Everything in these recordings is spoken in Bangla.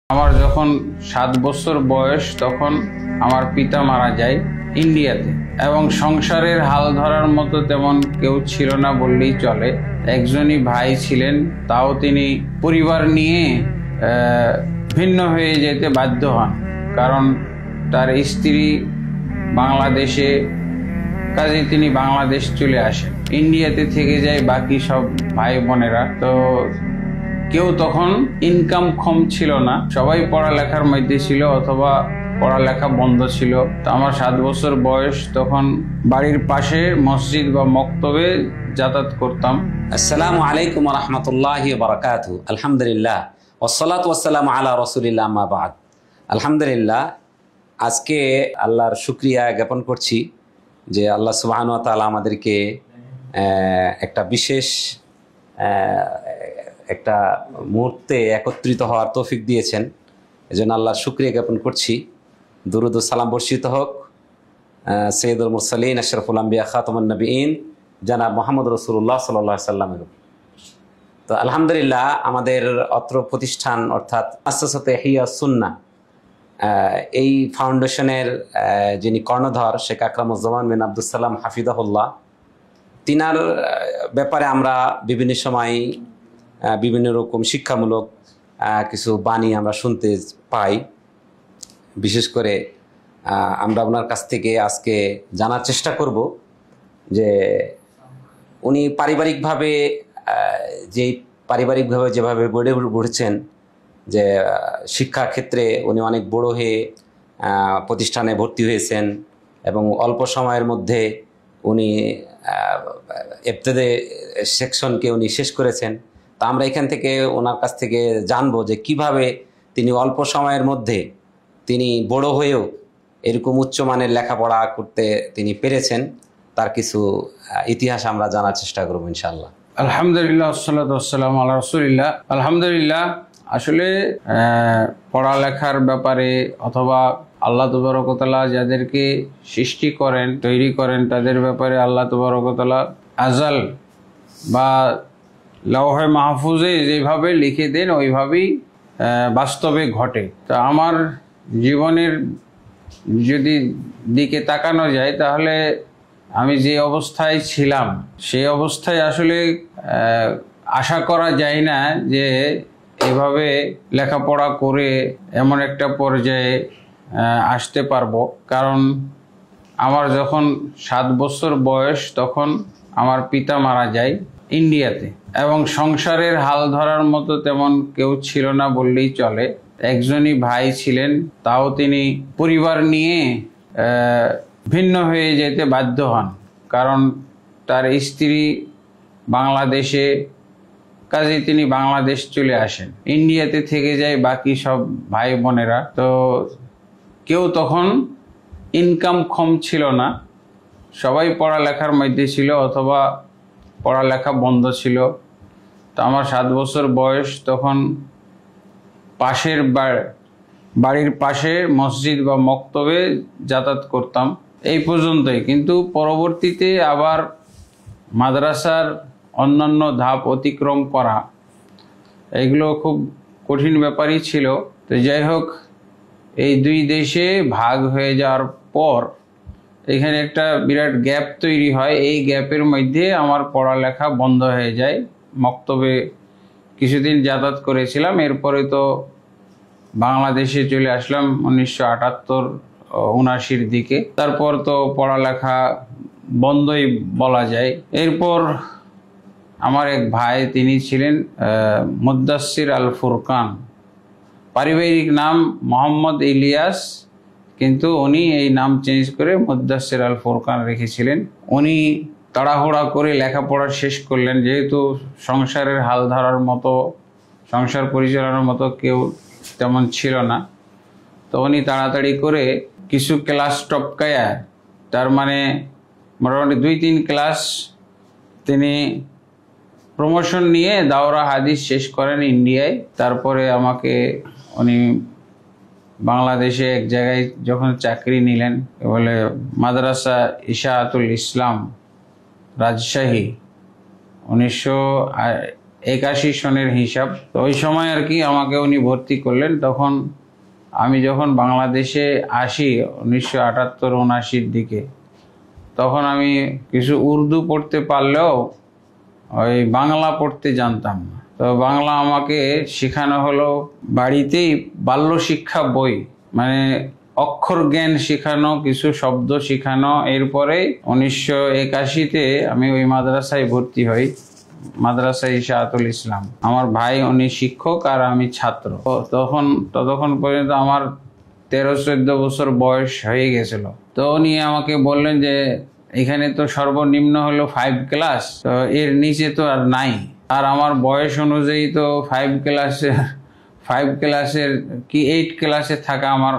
আমার যখন 7 বছর বয়স তখন আমার পিতা মারা যায় ইন্ডিয়াতে, এবং সংসারের হাল ধরার মতো তেমন কেউ ছিল না বললেই চলে। একজনই ভাই ছিলেন, তাও তিনি পরিবার নিয়ে ভিন্ন হয়ে যেতে বাধ্য হন, কারণ তার স্ত্রী বাংলাদেশে, কাজে তিনি বাংলাদেশ চলে আসেন। ইন্ডিয়াতে থেকে যায় বাকি সব ভাই বোনেরা। তো কেউ তখন ইনকাম কম ছিল না, সবাই পড়ালেখার মধ্যে ছিল অথবা পড়ালেখা বন্ধ ছিল। তো আমার 7 বছর বয়স, তখন বাড়ির পাশে মসজিদ বা মক্তবে যাতায়াত করতাম। আসসালামু আলাইকুম ওয়া রাহমাতুল্লাহি ওয়া বারাকাতুহু। আলহামদুলিল্লাহ ওয়াসসালাতু ওয়াসসালামু আলা রাসূলিল্লাহ আম্মা বা'দ। আলহামদুলিল্লাহ, আজকে আল্লাহর শুকরিয়া জ্ঞাপন করছি যে আল্লাহ সুবহানাহু ওয়া তাআলা আমাদেরকে একটা বিশেষ একটা মুহূর্তে একত্রিত হওয়ার তৌফিক দিয়েছেন। এজন্য আল্লাহর শুকরিয়া জ্ঞাপন করছি। দুরুদ ও সালাম বর্ষিত হোক সৈয়দুল মুরসালিন আশরাফুল আম্বিয়া খাতামুন নবিয়্যিন জনাব মুহাম্মদ রাসূলুল্লাহ সাল্লাল্লাহু আলাইহি ওয়াসাল্লামের। তো আলহামদুলিল্লাহ, আমাদের অত্র প্রতিষ্ঠান অর্থাৎ মুআসসাসাতুল ইহইয়াস সুন্নাহ, এই ফাউন্ডেশনের যিনি কর্ণধার শেখ আকরামুজ্জামান বিন আব্দুস সালাম হাফিজাহুল্লাহ, তিনার ব্যাপারে আমরা বিভিন্ন সময় বিভিন্ন রকম শিক্ষামূলক কিছু বাণী আমরা শুনতে পাই। বিশেষ করে আমরা ওনার কাছ থেকে আজকে জানার চেষ্টা করব যে উনি পারিবারিকভাবে যেভাবে গড়ে উঠেছেন, যে শিক্ষা ক্ষেত্রে উনি অনেক বড় হয়ে প্রতিষ্ঠানে ভর্তি হয়েছেন এবং অল্প সময়ের মধ্যে উনি ইবতেদায়ী সেকশনকে উনি শেষ করেছেন। তা আমরা এখান থেকে ওনার কাছ থেকে জানবো যে কিভাবে তিনি অল্প সময়ের মধ্যে তিনি বড় হয়েও এরকম উচ্চমানের লেখাপড়া করতে তিনি পেরেছেন, তার কিছু ইতিহাস আমরা জানার চেষ্টা করব ইনশাআল্লাহ। আলহামদুলিল্লাহ ওয়াসসালাতু ওয়াসসালামু আলা রাসূলিল্লাহ। আলহামদুলিল্লাহ, আসলে পড়ালেখার ব্যাপারে অথবা আল্লাহ তাবারক ওয়া তাআলা যাদেরকে সৃষ্টি করেন, তৈরি করেন, তাদের ব্যাপারে আল্লাহ তাবারক ওয়া তাআলা আজাল বা লওহে মাহফুজে যেভাবে লিখে দেন ওইভাবেই বাস্তবে ঘটে। তা আমার জীবনের যদি দিকে তাকানো যায়, তাহলে আমি যে অবস্থায় ছিলাম সেই অবস্থায় আসলে আশা করা যায় না যে এভাবে লেখাপড়া করে এমন একটা পর্যায়ে আসতে পারবো। কারণ আমার যখন 7 বছর বয়স তখন আমার পিতা মারা যায় ইন্ডিয়াতে, এবং সংসারের হাল ধরার মতো তেমন কেউ ছিল না বললেই চলে। একজনই ভাই ছিলেন, তাও তিনি পরিবার নিয়ে ভিন্ন হয়ে যেতে বাধ্য হন, কারণ তার স্ত্রী বাংলাদেশে, কাজে তিনি বাংলাদেশ চলে আসেন। ইন্ডিয়াতে থেকে যায় বাকি সব ভাই বোনেরা। তো কেউ তখন ইনকাম কম ছিল না, সবাই পড়ালেখার মধ্যে ছিল অথবা পড়ালেখা বন্ধ ছিল। তো আমার 7 বছর বয়স, তখন বাড়ির পাশে মসজিদ বা মক্তবে যাতায়াত করতাম, এই পর্যন্তই। কিন্তু পরবর্তীতে আবার মাদ্রাসার অন্যান্য ধাপ অতিক্রম করা, এগুলো খুব কঠিন ব্যাপারই ছিল। তো যাই হোক, এই দুই দেশে ভাগ হয়ে যাওয়ার পর এখানে একটা বিরাট গ্যাপ তৈরি হয়। এই গ্যাপের মধ্যে আমার পড়ালেখা বন্ধ হয়ে যায়। মক্তবে কিছুদিন যাতায়াত করেছিলাম, এরপরে তো বাংলাদেশে চলে আসলাম 1978-79 দিকে। তারপর তো পড়ালেখা বন্ধই বলা যায়। এরপর আমার এক ভাই, তিনি ছিলেন মুদ্দাসসির আল ফুরকান, পারিবারিক নাম মোহাম্মদ ইলিয়াস, কিন্তু উনি এই নাম চেঞ্জ করে মুদ্দাসসির আল ফুরকান রেখেছিলেন। উনি তাড়াহুড়া করে লেখাপড়া শেষ করলেন, যেহেতু সংসারের হাল ধরার মতো, সংসার পরিচালনার মতো কেউ তেমন ছিল না। তো উনি তাড়াতাড়ি করে কিছু ক্লাস টপকায়া, তার মানে মোটামুটি 2-3 ক্লাস তিনি প্রমোশন নিয়ে দাওরা হাদিস শেষ করেন ইন্ডিয়ায়। তারপরে আমাকে উনি বাংলাদেশে এক জায়গায় যখন চাকরি নিলেন, বলে মাদ্রাসা ইশাআতুল ইসলাম রাজশাহী, 81 সনের হিসাব। তো ওই সময় আর কি আমাকে উনি ভর্তি করলেন। তখন আমি যখন বাংলাদেশে আসি 1978-79 দিকে, তখন আমি কিছু উর্দু পড়তে পারলেও ওই বাংলা পড়তে জানতাম না। তো বাংলা আমাকে শেখানো হলো বাড়িতেই, বাল্য শিক্ষা বই, মানে অক্ষর জ্ঞান শেখানো, কিছু শব্দ শেখানো। এরপরে 1981-তে আমি ওই মাদ্রাসায় ভর্তি হই, মাদ্রাসা ইশাআতুল ইসলাম। আমার ভাই উনি শিক্ষক আর আমি ছাত্র। ততক্ষণ পর্যন্ত আমার 13-14 বছর বয়স হয়ে গেছিল। তো উনি আমাকে বললেন যে এখানে তো সর্বনিম্ন হলো 5 ক্লাস, তো এর নিচে তো আর নাই। আর আমার বয়স অনুযায়ী তো 5 ক্লাসের কি 8 ক্লাসে থাকা আমার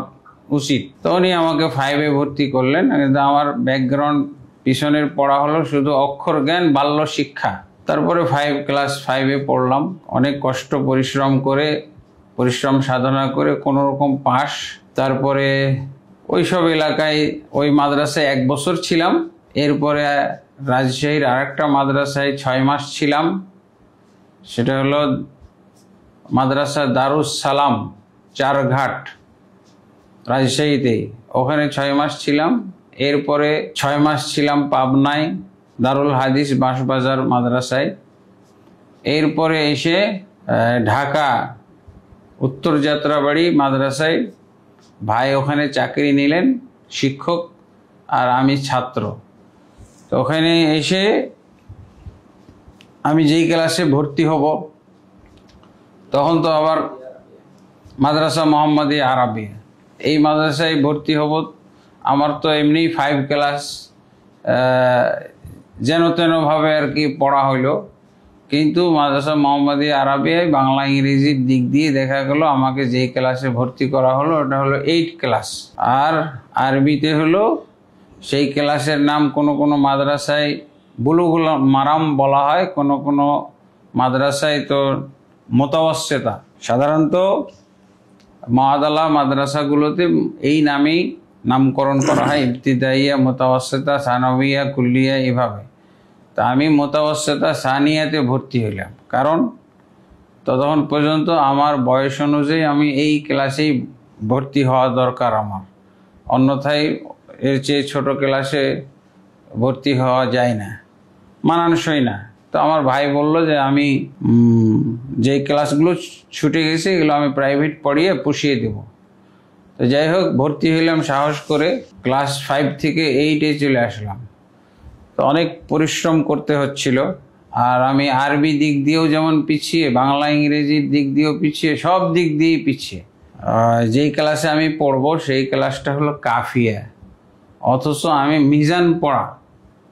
উচিত। তো উনি আমাকে 5-এ ভর্তি করলেন। কিন্তু আমার ব্যাকগ্রাউন্ড পিছনের পড়া হলো শুধু অক্ষর জ্ঞান, বাল্য শিক্ষা। তারপরে ক্লাস 5-এ পড়লাম। অনেক কষ্ট পরিশ্রম সাধনা করে কোনো রকম পাস। তারপরে ওইসব এলাকায় ওই মাদ্রাসায় 1 বছর ছিলাম। এরপরে রাজশাহীর আরেকটা মাদ্রাসায় 6 মাস ছিলাম, সেটা হলো মাদ্রাসা দারুস সালাম, চারঘাট, রাজশাহীতে। ওখানে 6 মাস ছিলাম। এরপরে 6 মাস ছিলাম পাবনায় দারুল হাদিস বাঁশবাজার মাদ্রাসায়। এরপরে এসে ঢাকা উত্তর যাত্রাবাড়ি মাদ্রাসায় ভাই ওখানে চাকরি নিলেন, শিক্ষক, আর আমি ছাত্র। তো ওখানে এসে আমি যেই ক্লাসে ভর্তি হব, তখন তো আবার মাদ্রাসা মোহাম্মদিয়া আরাবিয়া, এই মাদ্রাসায় ভর্তি হব। আমার তো এমনি 5 ক্লাস যেন তেনভাবে আর কি পড়া হইলো। কিন্তু মাদ্রাসা মোহাম্মদিয়া আরাবিয়ায় বাংলা ইংরেজির দিক দিয়ে দেখা গেল আমাকে যে ক্লাসে ভর্তি করা হলো ওটা হলো 8 ক্লাস। আর আরবিতে হলো সেই ক্লাসের নাম কোনো মাদ্রাসায় বুলুগুল মারাম বলা হয়, কোনো মাদ্রাসায় তো মুতাওয়াসসিতা। সাধারণত মাদালা মাদ্রাসাগুলোতে এই নামেই নামকরণ করা হয়, ইবতিদাইয়া, মুতাওয়াসসিতা, সানাবিয়া, কুল্লিয়া, এভাবে। তা আমি মুতাওয়াসসিতা সানিয়াতে ভর্তি হইলাম, কারণ ততক্ষণ পর্যন্ত আমার বয়স অনুযায়ী আমি এই ক্লাসেই ভর্তি হওয়া দরকার আমার, অন্যথায় এর চেয়ে ছোট ক্লাসে ভর্তি হওয়া যায় না, মানানসই না। তো আমার ভাই বলল যে আমি যে ক্লাসগুলো ছুটে গেছে এগুলো আমি প্রাইভেট পড়িয়ে পুষিয়ে দেব। তো যাই হোক, ভর্তি হইলাম সাহস করে। ক্লাস 5 থেকে 8-এ চলে আসলাম। তো অনেক পরিশ্রম করতে হচ্ছিল। আর আমি আরবি দিক দিয়েও যেমন পিছিয়ে, বাংলা ইংরেজির দিক দিয়েও পিছিয়ে, সব দিক দিয়েই পিছিয়ে। যেই ক্লাসে আমি পড়বো সেই ক্লাসটা হলো কাফিয়া, অথচ আমি মিজান পড়া,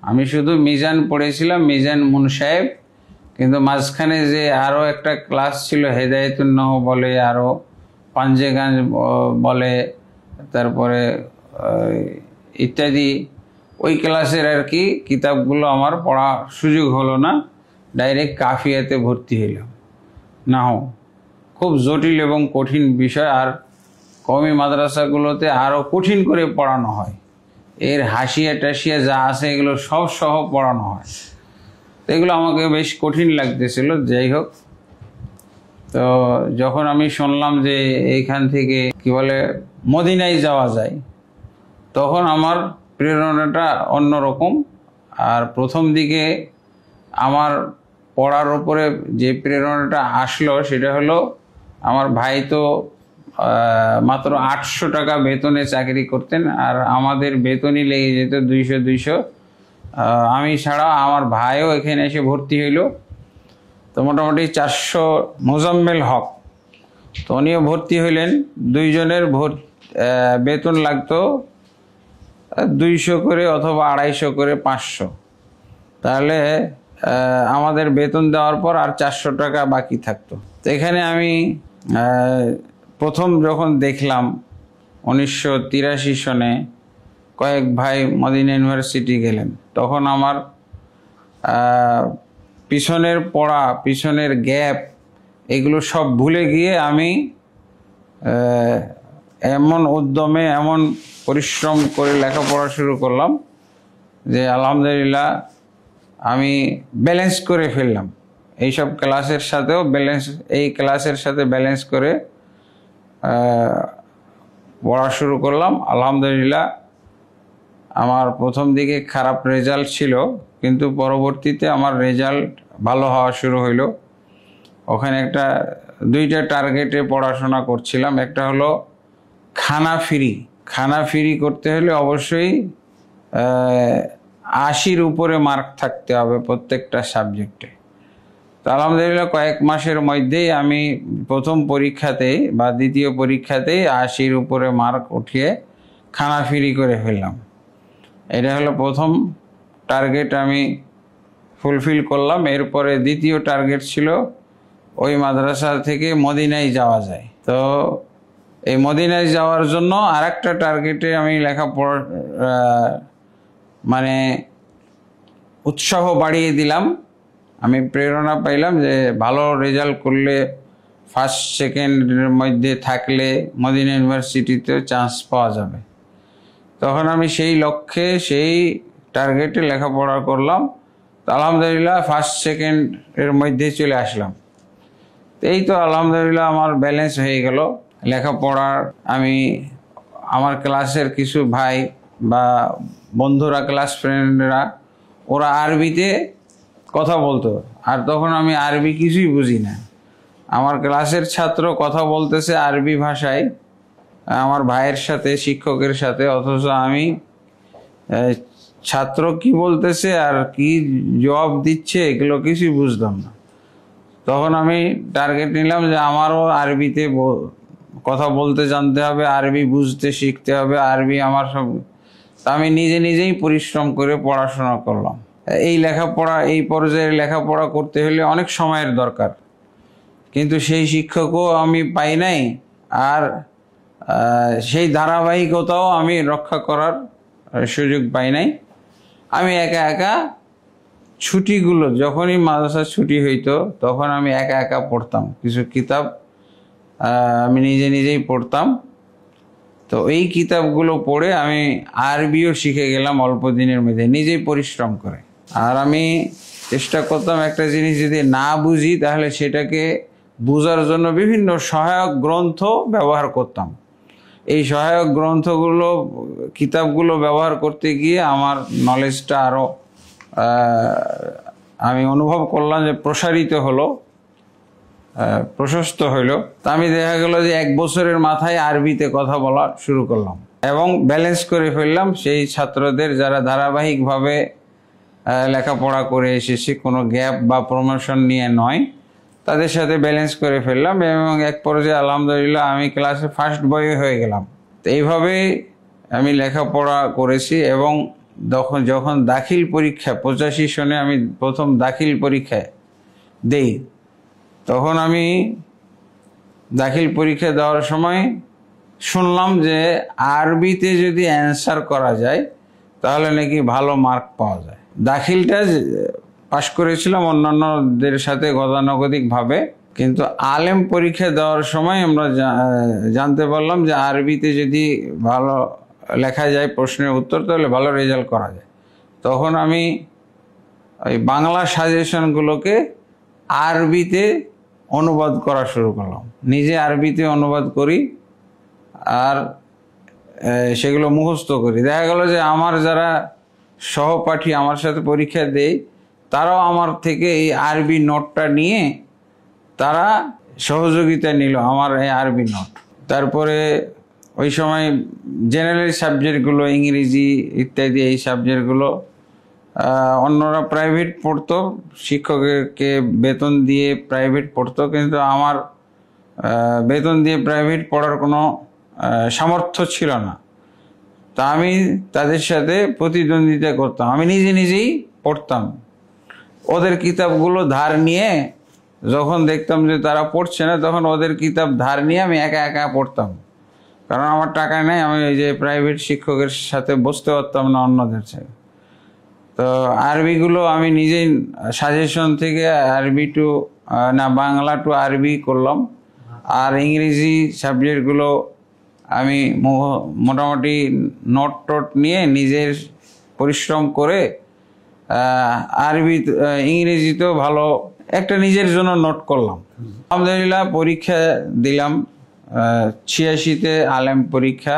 আমি শুধু মিজান পড়েছিলাম, মিজান মুনসাহেব। কিন্তু মাঝখানে যে আরও একটা ক্লাস ছিল, হেদায়েতুন্নহ বলে, আরও পাঞ্জেগাঞ্জ বলে, তারপরে ইত্যাদি, ওই ক্লাসের আর কি কিতাবগুলো আমার পড়া সুযোগ হলো না। ডাইরেক্ট কাফিয়াতে ভর্তি হইলাম। নাহু খুব জটিল এবং কঠিন বিষয়, আর কওমি মাদ্রাসাগুলোতে আরও কঠিন করে পড়ানো হয়। এর হাসিয়া টাসিয়া যা আছে এগুলো সব সহ পড়ানো হয়। তো এগুলো আমাকে বেশ কঠিন লাগতেছিল। যাই হোক, তো যখন আমি শুনলাম যে এইখান থেকে কি বলে মদিনায় যাওয়া যায়, তখন আমার প্রেরণাটা অন্যরকম। আর প্রথম দিকে আমার পড়ার উপরে যে প্রেরণাটা আসলো সেটা হলো, আমার ভাই তো মাত্র 800 টাকা বেতনে চাকরি করতেন, আর আমাদের বেতনই লেগে যেত 200। আমি ছাড়া আমার ভাইও এখানে এসে ভর্তি হইল। তো মোটামুটি 400 মোজাম্মেল হক, তো উনিও ভর্তি হইলেন। দুইজনের বেতন লাগতো 200 করে অথবা 250 করে, 500। তাহলে আমাদের বেতন দেওয়ার পর আর 400 টাকা বাকি থাকতো। তো এখানে আমি প্রথম যখন দেখলাম 1983 সনে কয়েক ভাই মদিনা ইউনিভার্সিটি গেলেন, তখন আমার পিছনের পড়া, পিছনের গ্যাপ, এগুলো সব ভুলে গিয়ে আমি এমন উদ্যমে, এমন পরিশ্রম করে লেখাপড়া শুরু করলাম যে আলহামদুলিল্লাহ আমি ব্যালেন্স করে ফেললাম। এইসব ক্লাসের সাথেও এই ক্লাসের সাথে ব্যালেন্স করে পড়া শুরু করলাম। আলহামদুলিল্লাহ আমার প্রথম দিকে খারাপ রেজাল্ট ছিল, কিন্তু পরবর্তীতে আমার রেজাল্ট ভালো হওয়া শুরু হইলো। ওখানে দুইটা টার্গেটে পড়াশোনা করছিলাম। একটা হলো খানা ফ্রি করতে হলে অবশ্যই 80-র উপরে মার্ক থাকতে হবে প্রত্যেকটা সাবজেক্টে। তো আলহামদুলিল্লাহ কয়েক মাসের মধ্যেই আমি প্রথম পরীক্ষাতেই বা দ্বিতীয় পরীক্ষাতেই 80-র উপরে মার্ক উঠিয়ে খানা ফ্রি করে ফেললাম। এটা হলো প্রথম টার্গেট, আমি ফুলফিল করলাম। এরপরে দ্বিতীয় টার্গেট ছিল ওই মাদ্রাসা থেকে মদিনায় যাওয়া যায়। তো এই মদিনায় যাওয়ার জন্য আরেকটা টার্গেটে আমি লেখাপড়া মানে উৎসাহ বাড়িয়ে দিলাম। আমি প্রেরণা পাইলাম যে ভালো রেজাল্ট করলে ফার্স্ট সেকেন্ডের মধ্যে থাকলে মদিনা ইউনিভার্সিটিতেও চান্স পাওয়া যাবে। তখন আমি সেই লক্ষ্যে সেই টার্গেটে লেখাপড়া করলাম। তো আলহামদুলিল্লাহ ফার্স্ট সেকেন্ডের মধ্যে চলে আসলাম। এই তো আলহামদুলিল্লাহ আমার ব্যালেন্স হয়ে গেল লেখাপড়ার। আমার ক্লাসের কিছু ভাই বা বন্ধুরা, ক্লাস ফ্রেন্ডরা, ওরা আরবিতে কথা বলতো, আর তখন আমি আরবি কিছুই বুঝি না। আমার ক্লাসের ছাত্র কথা বলতেছে আরবি ভাষায় আমার ভাইয়ের সাথে, শিক্ষকের সাথে, অথচ আমি ছাত্র কি বলতেছে আর কি জবাব দিচ্ছে এগুলো কিছুই বুঝতাম না। তখন আমি টার্গেট নিলাম যে আমারও আরবিতে কথা বলতে জানতে হবে, আরবি বুঝতে শিখতে হবে, আরবি আমার সব। আমি নিজেই পরিশ্রম করে পড়াশোনা করলাম। এই পর্যায়ে লেখাপড়া করতে হলে অনেক সময়ের দরকার, কিন্তু সেই শিক্ষকও আমি পাই নাই, আর সেই ধারাবাহিকতাও আমি রক্ষা করার সুযোগ পাই নাই। আমি একা ছুটিগুলো, যখনই মাদ্রাসার ছুটি হইতো তখন আমি একা পড়তাম কিছু কিতাব, আমি নিজেই পড়তাম। তো এই কিতাবগুলো পড়ে আমি আরবিও শিখে গেলাম অল্প দিনের মধ্যে, নিজেই পরিশ্রম করে। আর আমি চেষ্টা করতাম একটা জিনিস যদি না বুঝি তাহলে সেটাকে বোঝার জন্য বিভিন্ন সহায়ক গ্রন্থ ব্যবহার করতাম। এই সহায়ক গ্রন্থগুলো, কিতাবগুলো ব্যবহার করতে গিয়ে আমার নলেজটা আরও আমি অনুভব করলাম যে প্রসারিত হলো, প্রশস্ত হইল। তা আমি দেখা গেল যে 1 বছরের মাথায় আরবিতে কথা বলা শুরু করলাম এবং ব্যালেন্স করে ফেললাম সেই ছাত্রদের যারা ধারাবাহিকভাবে লেখাপড়া করে এসেছে, কোনো গ্যাপ বা প্রমোশন নিয়ে নয়, তাদের সাথে ব্যালেন্স করে ফেললাম এবং এক পর্যায়ে আলহামদুলিল্লাহ আমি ক্লাসে ফার্স্ট বয় হয়ে গেলাম। তো এইভাবেই আমি লেখাপড়া করেছি। এবং যখন দাখিল পরীক্ষা 85 সনে আমি প্রথম দাখিল পরীক্ষায় দেই, তখন আমি দাখিল পরীক্ষা দেওয়ার সময় শুনলাম যে আরবিতে যদি অ্যান্সার করা যায় তাহলে নাকি ভালো মার্ক পাওয়া যায়। দাখিলটা পাশ করেছিলাম অন্যান্যদের সাথে গতানুগতিকভাবে, কিন্তু আলেম পরীক্ষা দেওয়ার সময় আমরা জানতে পারলাম যে আরবিতে যদি ভালো লেখা যায় প্রশ্নের উত্তর তাহলে ভালো রেজাল্ট করা যায়। তখন আমি ওই বাংলা সাজেশনগুলোকে আরবিতে অনুবাদ করা শুরু করলাম, নিজে আরবিতে অনুবাদ করি আর সেগুলো মুখস্থ করি। দেখা গেল যে আমার যারা সহপাঠী আমার সাথে পরীক্ষা দেয় তারাও আমার থেকে এই আরবি নোটটা নিয়ে তারা সহযোগিতা নিল, আমার এই আরবি নোট। তারপরে ওই সময় জেনারেল সাবজেক্টগুলো, ইংরেজি ইত্যাদি, এই সাবজেক্টগুলো অন্যরা প্রাইভেট পড়তো, শিক্ষককে বেতন দিয়ে প্রাইভেট পড়তো, কিন্তু আমার বেতন দিয়ে প্রাইভেট পড়ার কোনো সামর্থ্য ছিল না। তা আমি তাদের সাথে প্রতিদ্বন্দ্বিতা করতাম, আমি নিজেই পড়তাম। ওদের কিতাবগুলো ধার নিয়ে যখন দেখতাম যে তারা পড়ছে না, তখন ওদের কিতাব ধার নিয়ে আমি একা পড়তাম, কারণ আমার টাকা নেই। আমি ওই যে প্রাইভেট শিক্ষকের সাথে বসতে পারতাম না অন্যদের সাথে। তো আরবিগুলো আমি নিজেই সাজেশন থেকে বাংলা টু আরবি করলাম। আর ইংরেজি সাবজেক্টগুলো আমি মোটামুটি নোট নিয়ে নিজের পরিশ্রম করে ইংরেজিতেও ভালো একটা নিজের জন্য নোট করলাম। আলহামদুলিল্লাহ পরীক্ষা দিলাম 86-তে আলেম পরীক্ষা।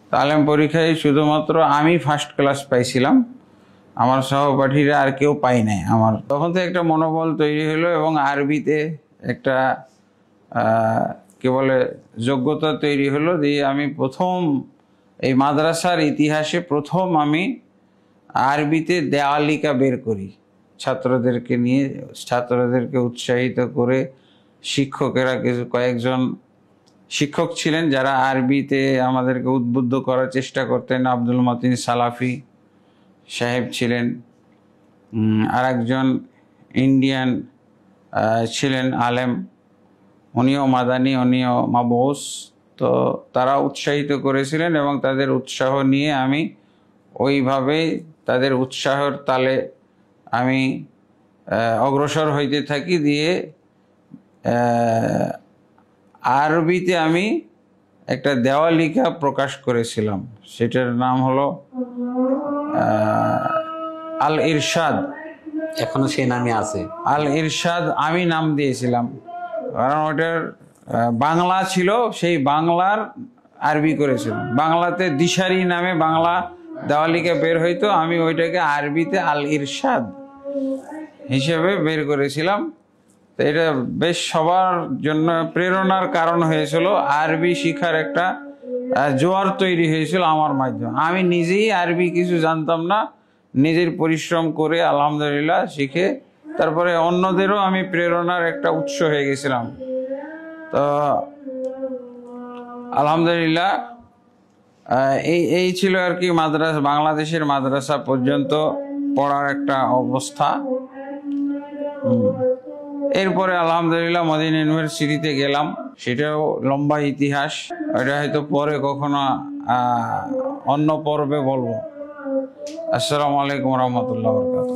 তো আলেম পরীক্ষায় শুধুমাত্র আমি ফার্স্ট ক্লাস পাইছিলাম, আমার সহপাঠীরা আর কেউ পাই নাই। আমার তখন থেকে একটা মনোবল তৈরি হলো এবং আরবিতে একটা কি বলে যোগ্যতা তৈরি হলো। দিয়ে আমি প্রথম এই মাদ্রাসার ইতিহাসে প্রথম আমি আরবিতে দেওয়ালিকা বের করি, ছাত্রদেরকে নিয়ে, ছাত্রদেরকে উৎসাহিত করে। শিক্ষকেরা কয়েকজন শিক্ষক ছিলেন যারা আরবিতে আমাদেরকে উদ্বুদ্ধ করার চেষ্টা করতেন। আব্দুল মতিন সালাফি সাহেব ছিলেন, আর একজন ইন্ডিয়ান ছিলেন আলেম, উনিও মাদানি, উনিও মাবউস। তো তারা উৎসাহিত করেছিলেন এবং তাদের উৎসাহ নিয়ে আমি ওইভাবে তাদের উৎসাহের তালে আমি অগ্রসর হইতে থাকি। দিয়ে আরবিতে আমি একটা দেওয়ালিকা প্রকাশ করেছিলাম, সেটার নাম হলো আল ইরশাদ। এখনো সেই নামই আছে, আল ইরশাদ আমি নাম দিয়েছিলাম, কারণ ওটার বাংলা ছিল, সেই বাংলার আরবি করেছিলাম। বাংলাতে দিশারি নামে বাংলা দেওয়ালিকা বের হইতো, আমি ওইটাকে আরবিতে আল ইরশাদ হিসেবে বের করেছিলাম। তো এটা বেশ সবার জন্য প্রেরণার কারণ হয়েছিল। আরবি শিখার একটা জোয়ার তৈরি হয়েছিল আমার মাধ্যমে। আমি নিজেই আরবি কিছু জানতাম না, নিজের পরিশ্রম করে আলহামদুলিল্লাহ শিখে তারপরে অন্যদেরও আমি প্রেরণার একটা উৎস হয়ে গেছিলাম। তো আলহামদুলিল্লাহ এই ছিল আর কি মাদ্রাসা, বাংলাদেশের মাদ্রাসা পর্যন্ত পড়ার একটা অবস্থা। এরপরে আলহামদুলিল্লাহ মদিনা ইউনিভার্সিটিতে গেলাম, সেটাও লম্বা ইতিহাস, এটা হয়তো পরে কখনো অন্য পর্বে বলবো। আসসালামু আলাইকুম রহমতুল্লাহ বরকাতুহু।